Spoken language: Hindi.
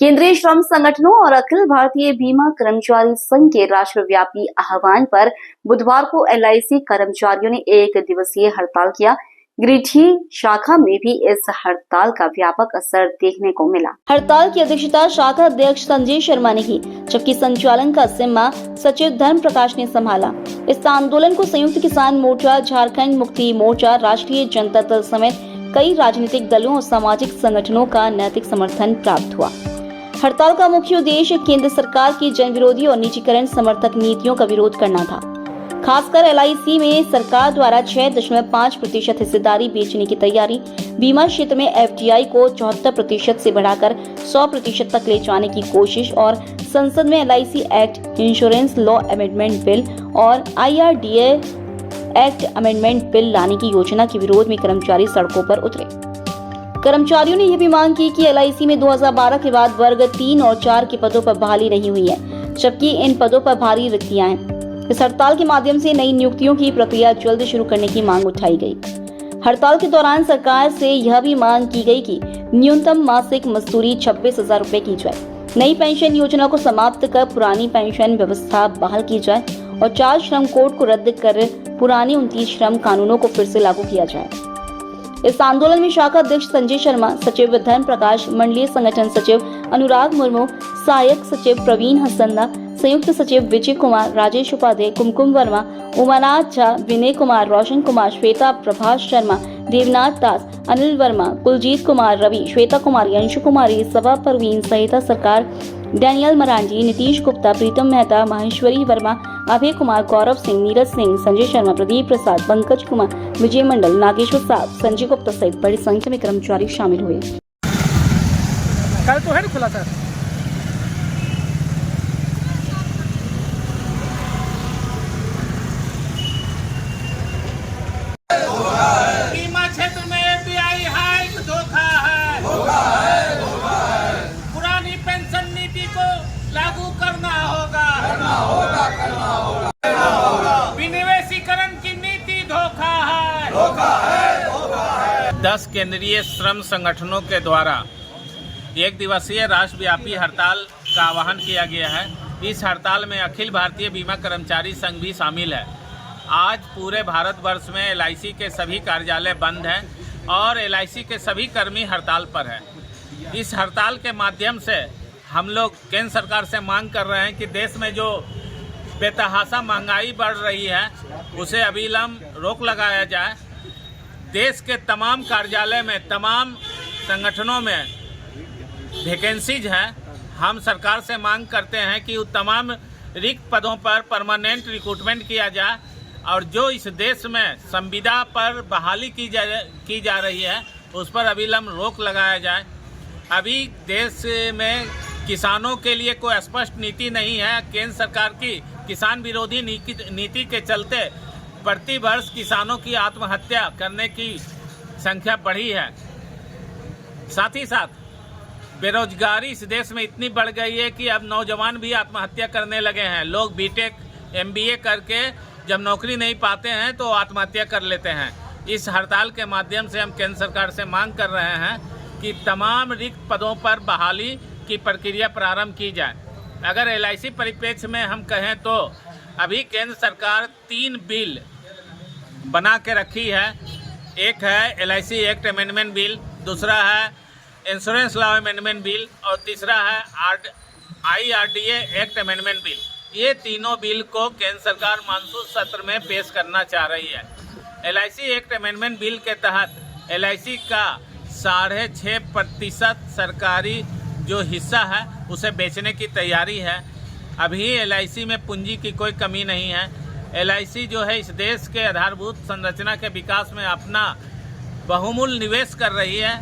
केंद्रीय श्रम संगठनों और अखिल भारतीय बीमा कर्मचारी संघ के राष्ट्रव्यापी आह्वान पर बुधवार को एलआईसी कर्मचारियों ने एक दिवसीय हड़ताल किया। गिरिडीह शाखा में भी इस हड़ताल का व्यापक असर देखने को मिला। हड़ताल की अध्यक्षता शाखा अध्यक्ष संजय शर्मा ने की, जबकि संचालन का जिम्मा सचिव धर्म प्रकाश ने संभाला। इस आंदोलन को संयुक्त किसान मोर्चा, झारखंड मुक्ति मोर्चा, राष्ट्रीय जनता दल समेत कई राजनीतिक दलों और सामाजिक संगठनों का नैतिक समर्थन प्राप्त हुआ। हड़ताल का मुख्य उद्देश्य केंद्र सरकार की जन विरोधी और निजीकरण समर्थक नीतियों का विरोध करना था। खासकर एलआईसी में सरकार द्वारा 6.5% हिस्सेदारी बेचने की तैयारी, बीमा क्षेत्र में एफडीआई को 74% से बढ़ाकर 100% तक ले जाने की कोशिश और संसद में LIC act, insurance law amendment bill और IRDA एक्ट अमेंडमेंट बिल लाने की योजना के विरोध में कर्मचारी सड़कों पर उतरे। कर्मचारियों ने यह भी मांग की कि एलआईसी में 2012 के बाद वर्ग 3 और 4 के पदों पर बहाली नहीं हुई है, जबकि इन पदों पर भारी रिक्तियां हैं। इस हड़ताल के माध्यम से नई नियुक्तियों की प्रक्रिया जल्द शुरू करने की मांग उठाई गई। हड़ताल के दौरान सरकार से यह भी मांग की गई कि न्यूनतम मासिक मजदूरी 26,000 रुपए की जाए, नई पेंशन योजना को समाप्त कर पुरानी पेंशन व्यवस्था बहाल की जाए और 4 श्रम कोड को रद्द कर पुराने 29 श्रम कानूनों को फिर से लागू किया जाए। इस आंदोलन में शाखा अध्यक्ष संजय शर्मा, सचिव धर्म प्रकाश, मंडलीय संगठन सचिव अनुराग मुर्मू, सहायक सचिव प्रवीण हसन्ना, संयुक्त सचिव विजय कुमार, राजेश उपाध्याय, कुमकुम वर्मा, उमानाथ झा, विनय कुमार, रोशन कुमार, श्वेता प्रभाष शर्मा, देवनाथ दास, अनिल वर्मा, कुलजीत कुमार, रवि, श्वेता कुमारी, अंशु कुमारी, सभा परवीन, सहिता सरकार, डैनियल मरांडी, नीतीश गुप्ता, प्रीतम मेहता, माहेश्वरी वर्मा, अभय कुमार, गौरव सिंह, नीरज सिंह, संजय शर्मा, प्रदीप प्रसाद, पंकज कुमार, विजय मंडल, नागेश्वर साहब, संजय गुप्ता सहित बड़ी संख्या में कर्मचारी शामिल हुए। कल तो है ना खुला सर? बीमा क्षेत्र में एफडीआई हाइक धोखा है। पुरानी पेंशन नीति को लागू करना होगा। विनिवेशीकरण की नीति धोखा है। 10 केंद्रीय श्रम संगठनों के द्वारा एक दिवसीय राष्ट्रव्यापी हड़ताल का आह्वान किया गया है। इस हड़ताल में अखिल भारतीय बीमा कर्मचारी संघ भी शामिल है। आज पूरे भारतवर्ष में एलआईसी के सभी कार्यालय बंद हैं और एलआईसी के सभी कर्मी हड़ताल पर हैं। इस हड़ताल के माध्यम से हम लोग केंद्र सरकार से मांग कर रहे हैं कि देश में जो बेतहाशा महंगाई बढ़ रही है उसे अविलंब रोक लगाया जाए। देश के तमाम कार्यालय में, तमाम संगठनों में वैकेंसीज हैं। हम सरकार से मांग करते हैं कि तमाम रिक्त पदों पर परमानेंट रिक्रूटमेंट किया जाए और जो इस देश में संविदा पर बहाली की जा रही है उस पर अविलंब रोक लगाया जाए। अभी देश में किसानों के लिए कोई स्पष्ट नीति नहीं है। केंद्र सरकार की किसान विरोधी नीति के चलते प्रति वर्ष किसानों की आत्महत्या करने की संख्या बढ़ी है। साथ ही साथ बेरोजगारी इस देश में इतनी बढ़ गई है कि अब नौजवान भी आत्महत्या करने लगे हैं। लोग बीटेक, MBA करके जब नौकरी नहीं पाते हैं तो आत्महत्या कर लेते हैं। इस हड़ताल के माध्यम से हम केंद्र सरकार से मांग कर रहे हैं कि तमाम रिक्त पदों पर बहाली की प्रक्रिया प्रारंभ की जाए। अगर एलआईसी परिप्रेक्ष्य में हम कहें तो अभी केंद्र सरकार 3 बिल बना के रखी है। एक है एलआईसी एक्ट अमेंडमेंट बिल, दूसरा है इंश्योरेंस लॉ अमेंडमेंट बिल और तीसरा है IRDA एक्ट अमेंडमेंट बिल। ये तीनों बिल को केंद्र सरकार मानसून सत्र में पेश करना चाह रही है। एलआईसी एक्ट अमेंडमेंट बिल के तहत एलआईसी का 6.5% सरकारी जो हिस्सा है उसे बेचने की तैयारी है। अभी एलआईसी में पूंजी की कोई कमी नहीं है। एलआईसी जो है इस देश के आधारभूत संरचना के विकास में अपना बहुमूल्य निवेश कर रही है।